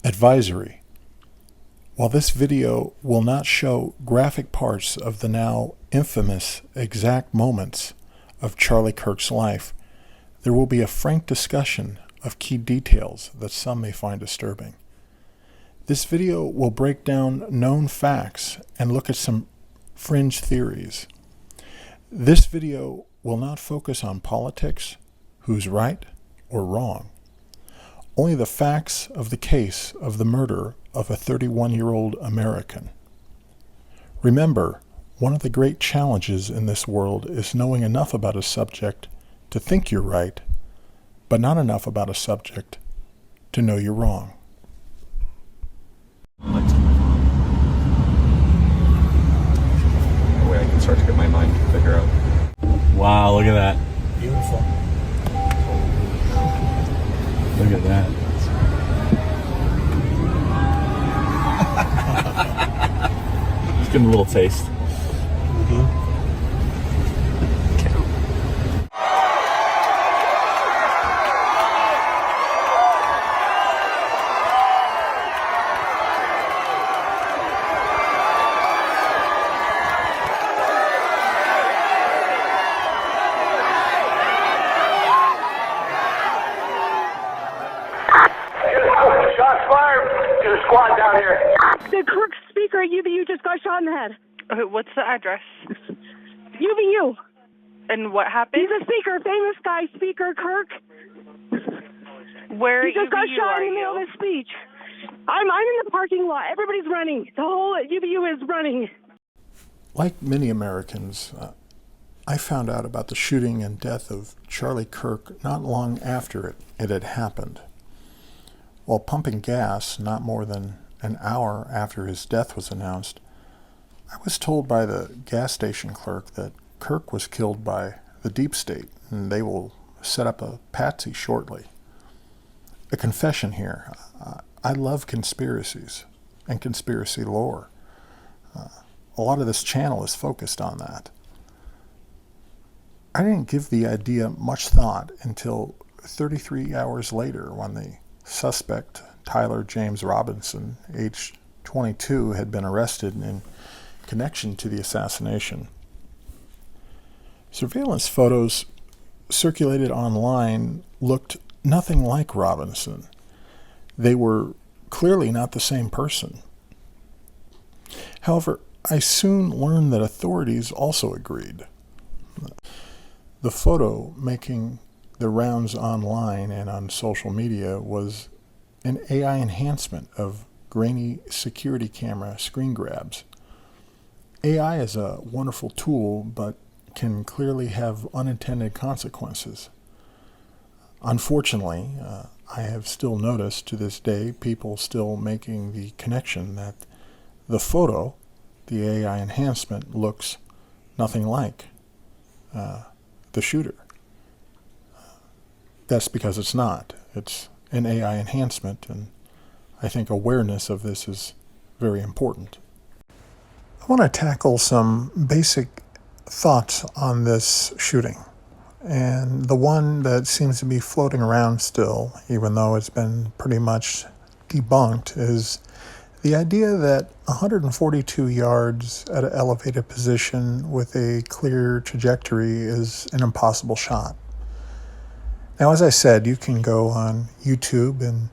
Advisory. While this video will not show graphic parts of the now infamous exact moments of Charlie Kirk's life, there will be a frank discussion of key details that some may find disturbing. This video will break down known facts and look at some fringe theories. This video will not focus on politics, who's right or wrong. Only the facts of the case of the murder of a 31-year-old American. Remember, one of the great challenges in this world is knowing enough about a subject to think you're right, but not enough about a subject to know you're wrong. That way I can start to get my mind to figure out. Wow, look at that. Beautiful. Look at that. Just give him a little taste. Shots fired to the squad down here. The Kirk speaker at UVU just got shot in the head. Okay, what's the address? UVU. And what happened? He's a speaker, famous guy, Speaker Kirk. Where He just got UVU shot are in the middle you? of his speech. I'm in the parking lot. Everybody's running. The whole UVU is running. Like many Americans, I found out about the shooting and death of Charlie Kirk not long after it had happened. While pumping gas not more than an hour after his death was announced, I was told by the gas station clerk that Kirk was killed by the deep state and they will set up a patsy shortly. A confession here. I love conspiracies and conspiracy lore. A lot of this channel is focused on that. I didn't give the idea much thought until 33 hours later when the suspect, Tyler James Robinson, age 22, had been arrested in connection to the assassination. Surveillance photos circulated online looked nothing like Robinson. They were clearly not the same person. However, I soon learned that authorities also agreed. The photo making the rounds online and on social media was an AI enhancement of grainy security camera screen grabs. AI is a wonderful tool, but can clearly have unintended consequences. Unfortunately, I have still noticed to this day people still making the connection that the photo, the AI enhancement, looks nothing like the shooter. That's because it's not. It's an AI enhancement, and I think awareness of this is very important. I want to tackle some basic thoughts on this shooting. And the one that seems to be floating around still, even though it's been pretty much debunked, is the idea that 142 yards at an elevated position with a clear trajectory is an impossible shot. Now, as I said, you can go on YouTube and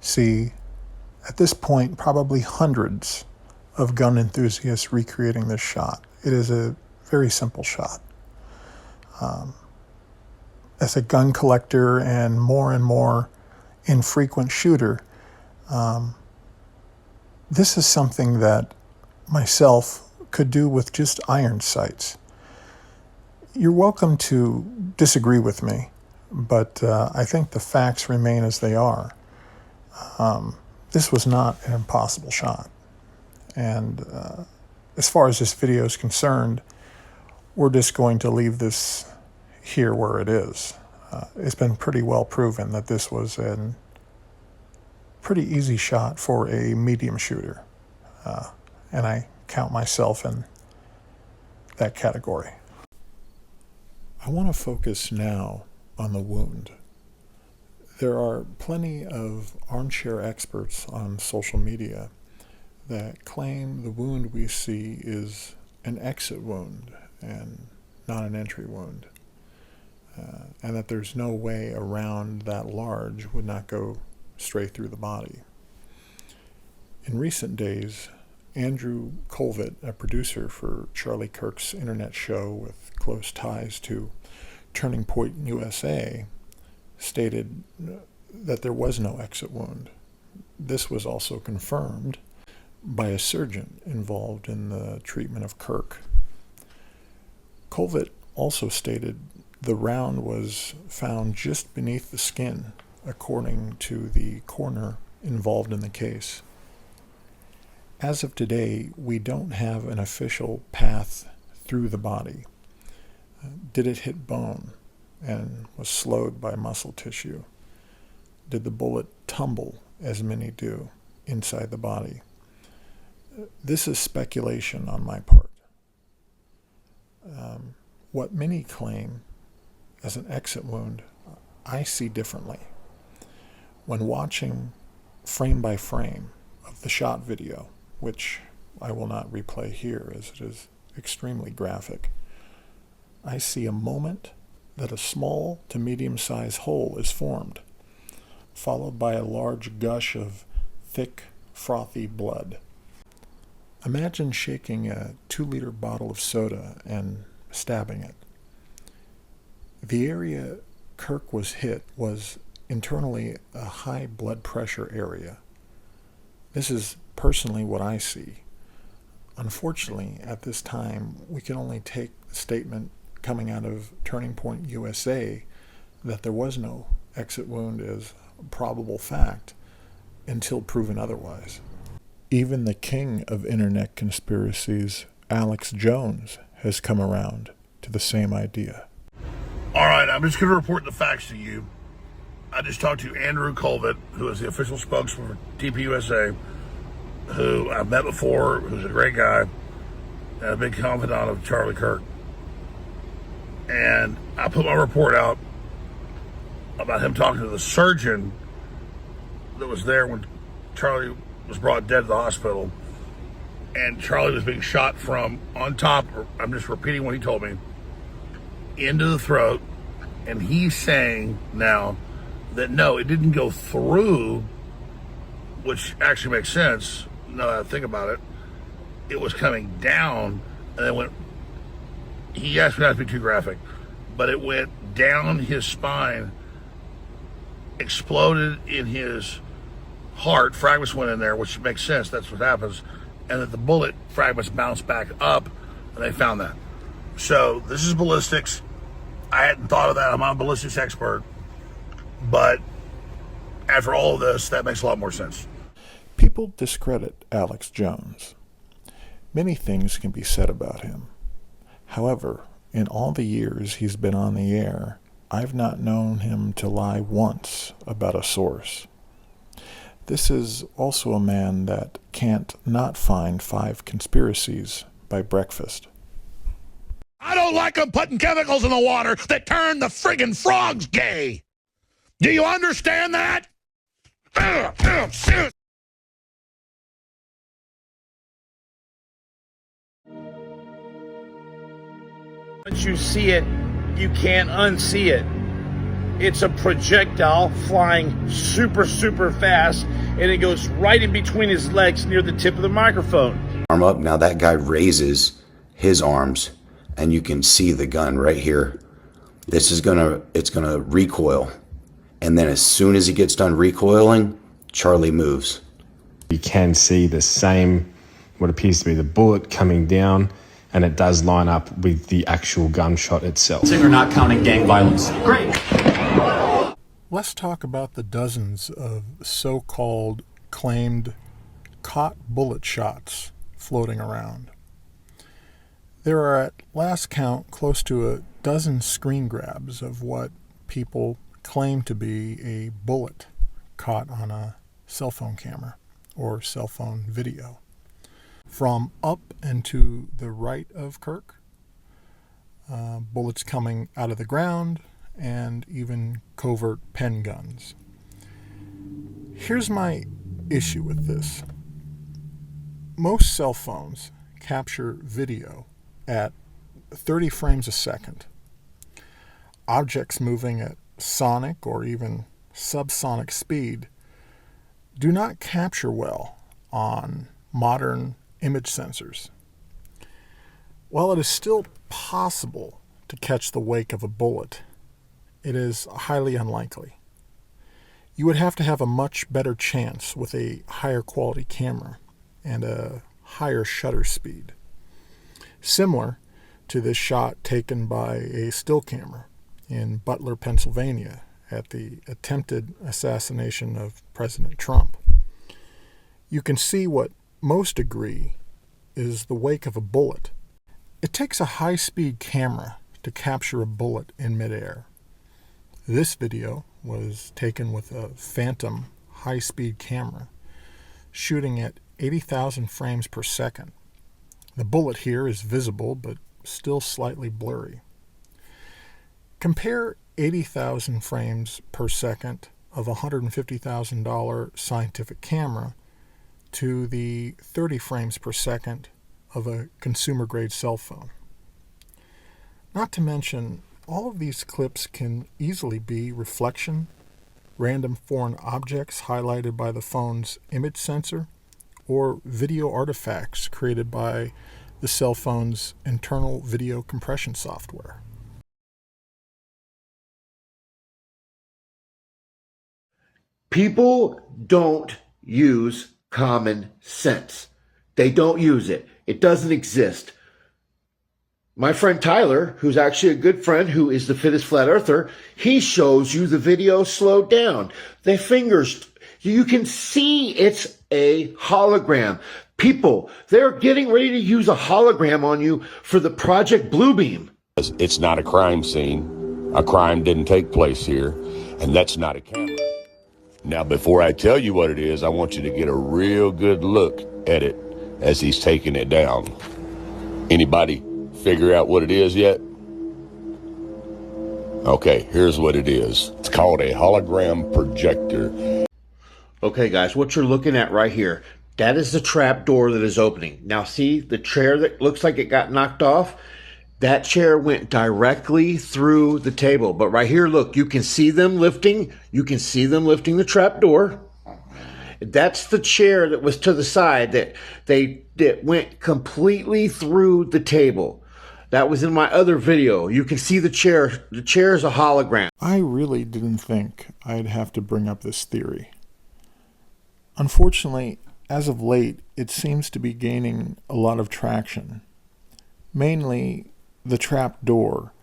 see, at this point, probably hundreds of gun enthusiasts recreating this shot. It is a very simple shot. As a gun collector and more infrequent shooter, this is something that myself could do with just iron sights. You're welcome to disagree with me, but I think the facts remain as they are. This was not an impossible shot. And as far as this video is concerned, we're just going to leave this here where it is. It's been pretty well proven that this was a pretty easy shot for a medium shooter. And I count myself in that category. I want to focus now on the wound. There are plenty of armchair experts on social media that claim the wound we see is an exit wound and not an entry wound, and that there's no way around that large would not go straight through the body. In recent days, Andrew Colvett, a producer for Charlie Kirk's internet show with close ties to Turning Point USA, stated that there was no exit wound. This was also confirmed by a surgeon involved in the treatment of Kirk. Colvett also stated the round was found just beneath the skin, according to the coroner involved in the case. As of today, we don't have an official path through the body. Did it hit bone and was slowed by muscle tissue? Did the bullet tumble, as many do, inside the body? This is speculation on my part. What many claim as an exit wound, I see differently. When watching frame by frame of the shot video, which I will not replay here as it is extremely graphic, I see a moment that a small to medium-sized hole is formed, followed by a large gush of thick, frothy blood. Imagine shaking a 2-liter bottle of soda and stabbing it. The area Kirk was hit was internally a high blood pressure area. This is personally what I see. Unfortunately, at this time, we can only take the statement coming out of Turning Point USA that there was no exit wound as a probable fact until proven otherwise. Even the king of internet conspiracies, Alex Jones, has come around to the same idea. All right, I'm just going to report the facts to you. I just talked to Andrew Colvett, who is the official spokesman for TPUSA, who I've met before, who's a great guy, and a big confidant of Charlie Kirk. And I put my report out about him talking to the surgeon that was there when Charlie was brought dead to the hospital. And Charlie was being shot from on top, I'm just repeating what he told me, into the throat. And he's saying now that no, it didn't go through, which actually makes sense now that I think about it. It was coming down and then went, he asked me not to be too graphic, but it went down his spine, exploded in his heart, fragments went in there, which makes sense, that's what happens, and that the bullet fragments bounced back up, and they found that. So this is ballistics. I hadn't thought of that. I'm not a ballistics expert, but after all of this, that makes a lot more sense. People discredit Alex Jones. Many things can be said about him. However, in all the years he's been on the air, I've not known him to lie once about a source. This is also a man that can't not find 5 conspiracies by breakfast. I don't like them putting chemicals in the water that turn the friggin' frogs gay. Do you understand that? Once you see it, you can't unsee it. It's a projectile flying super, super fast, and it goes right in between his legs near the tip of the microphone. Arm up. Now that guy raises his arms, and you can see the gun right here. It's gonna recoil. And then as soon as he gets done recoiling, Charlie moves. You can see the same, what appears to be the bullet coming down, and it does line up with the actual gunshot itself. We're not counting gang violence. Great. Let's talk about the dozens of so-called claimed caught bullet shots floating around. There are at last count close to a dozen screen grabs of what people claim to be a bullet caught on a cell phone camera or cell phone video. From up and to the right of Kirk, bullets coming out of the ground, and even covert pen guns Here's my issue with this. Most cell phones capture video at 30 frames a second. Objects moving at sonic or even subsonic speed do not capture well on modern image sensors. While it is still possible to catch the wake of a bullet, it is highly unlikely. You would have to have a much better chance with a higher quality camera and a higher shutter speed. Similar to this shot taken by a still camera in Butler, Pennsylvania at the attempted assassination of President Trump. You can see what most agree is the wake of a bullet. It takes a high-speed camera to capture a bullet in midair. This video was taken with a Phantom high-speed camera, shooting at 80,000 frames per second. The bullet here is visible, but still slightly blurry. Compare 80,000 frames per second of a $150,000 scientific camera to the 30 frames per second of a consumer-grade cell phone. Not to mention, all of these clips can easily be reflection, random foreign objects highlighted by the phone's image sensor, or video artifacts created by the cell phone's internal video compression software. People don't use common sense. They don't use it. It doesn't exist. My friend Tyler, who's actually a good friend, who is the fittest flat earther, he shows you the video slowed down. The fingers, you can see it's a hologram. People, they're getting ready to use a hologram on you for the Project Bluebeam. It's not a crime scene. A crime didn't take place here, and that's not a camera. Now, before I tell you what it is, I want you to get a real good look at it as he's taking it down. Anybody figure out what it is yet? Okay, here's what it is. It's called a hologram projector. Okay, guys, what you're looking at right here, that is the trap door that is opening. Now, see the chair that looks like it got knocked off? That chair went directly through the table. But right here, look, you can see them lifting. You can see them lifting the trap door. That's the chair that was to the side that went completely through the table. That was in my other video. You can see the chair. The chair is a hologram. I really didn't think I'd have to bring up this theory. Unfortunately, as of late, it seems to be gaining a lot of traction. Mainly the trap door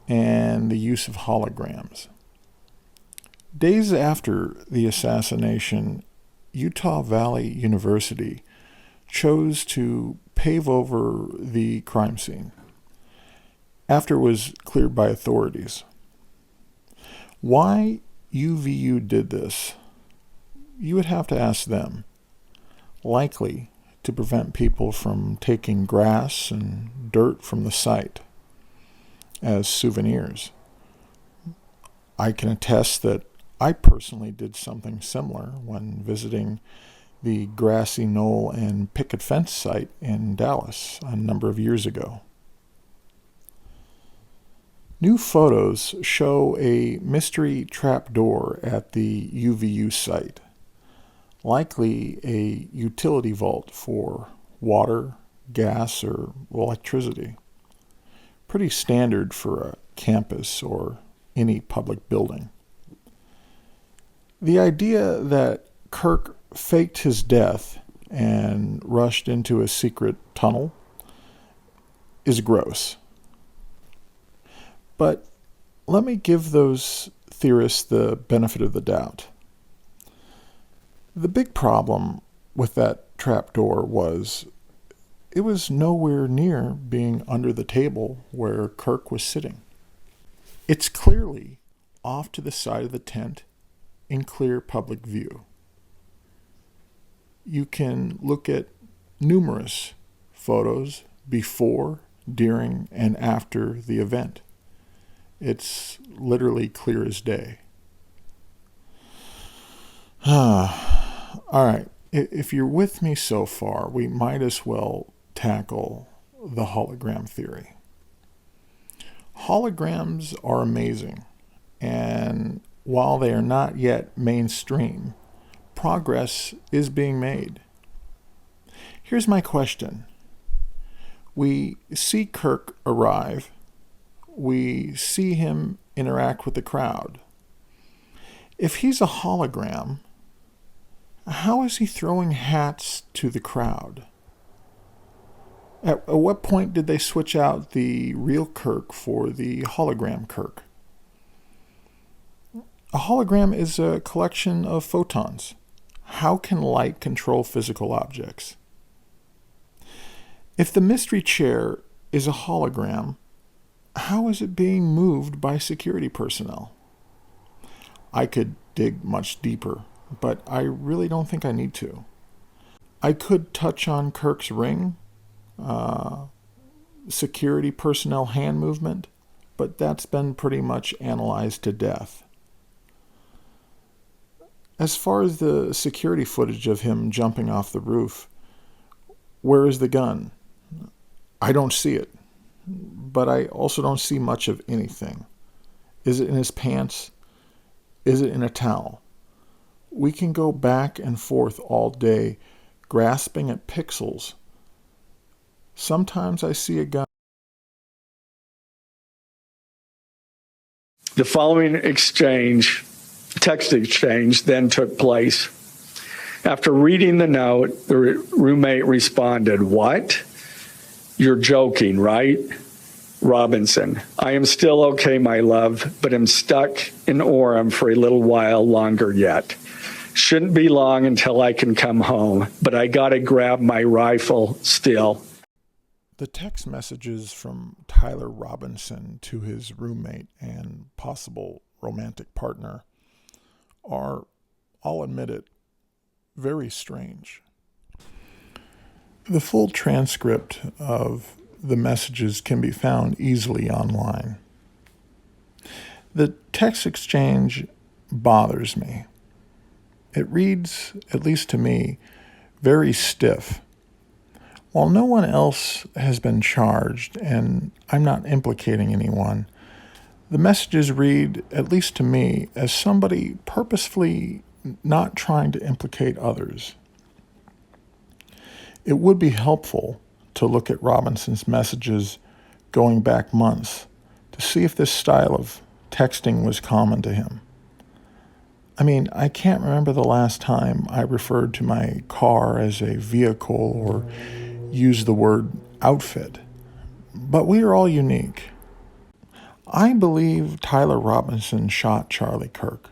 and the use of holograms. Days after the assassination, Utah Valley University chose to pave over the crime scene after it was cleared by authorities. Why UVU did this, you would have to ask them. Likely to prevent people from taking grass and dirt from the site as souvenirs. I can attest that I personally did something similar when visiting the Grassy Knoll and Picket Fence site in Dallas a number of years ago. New photos show a mystery trapdoor at the UVU site, likely a utility vault for water, gas, or electricity. Pretty standard for a campus or any public building. The idea that Kirk faked his death and rushed into a secret tunnel is gross. But let me give those theorists the benefit of the doubt. The big problem with that trapdoor was it was nowhere near being under the table where Kirk was sitting. It's clearly off to the side of the tent in clear public view. You can look at numerous photos before, during, and after the event. It's literally clear as day. All right. If you're with me so far, we might as well tackle the hologram theory. Holograms are amazing, and while they are not yet mainstream, progress is being made. Here's my question. We see Kirk arrive. We see him interact with the crowd. If he's a hologram, how is he throwing hats to the crowd? At what point did they switch out the real Kirk for the hologram Kirk? A hologram is a collection of photons. How can light control physical objects? If the mystery chair is a hologram, how is it being moved by security personnel? I could dig much deeper, but I really don't think I need to. I could touch on Kirk's ring, security personnel hand movement, but that's been pretty much analyzed to death. As far as the security footage of him jumping off the roof, where is the gun? I don't see it, but I also don't see much of anything. Is it in his pants? Is it in a towel? We can go back and forth all day, grasping at pixels. Sometimes I see a gun. The following text exchange, then took place. After reading the note, the roommate responded, "What? You're joking, right? Robinson, I am still okay, my love, but am stuck in Orem for a little while longer yet. Shouldn't be long until I can come home, but I gotta grab my rifle still." The text messages from Tyler Robinson to his roommate and possible romantic partner are, I'll admit it, very strange. The full transcript of the messages can be found easily online. The text exchange bothers me. It reads, at least to me, very stiff. While no one else has been charged, and I'm not implicating anyone, the messages read, at least to me, as somebody purposefully not trying to implicate others. It would be helpful to look at Robinson's messages going back months to see if this style of texting was common to him. I mean, I can't remember the last time I referred to my car as a vehicle or used the word outfit, but we are all unique. I believe Tyler Robinson shot Charlie Kirk.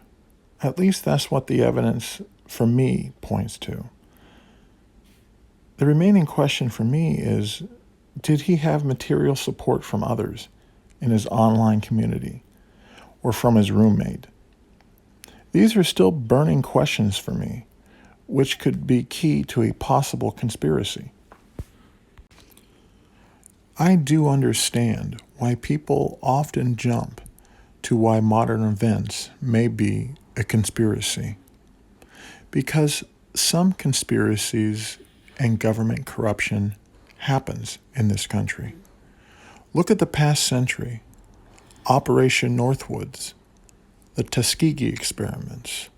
At least that's what the evidence for me points to. The remaining question for me is, did he have material support from others in his online community or from his roommate? These are still burning questions for me, which could be key to a possible conspiracy. I do understand why people often jump to why modern events may be a conspiracy, because some conspiracies and government corruption happens in this country. Look at the past century, Operation Northwoods, the Tuskegee experiments,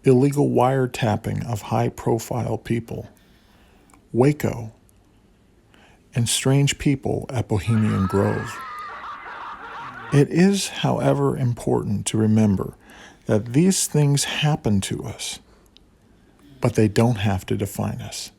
illegal wiretapping of high-profile people, Waco, and strange people at Bohemian Grove. It is, however, important to remember that these things happen to us, but they don't have to define us.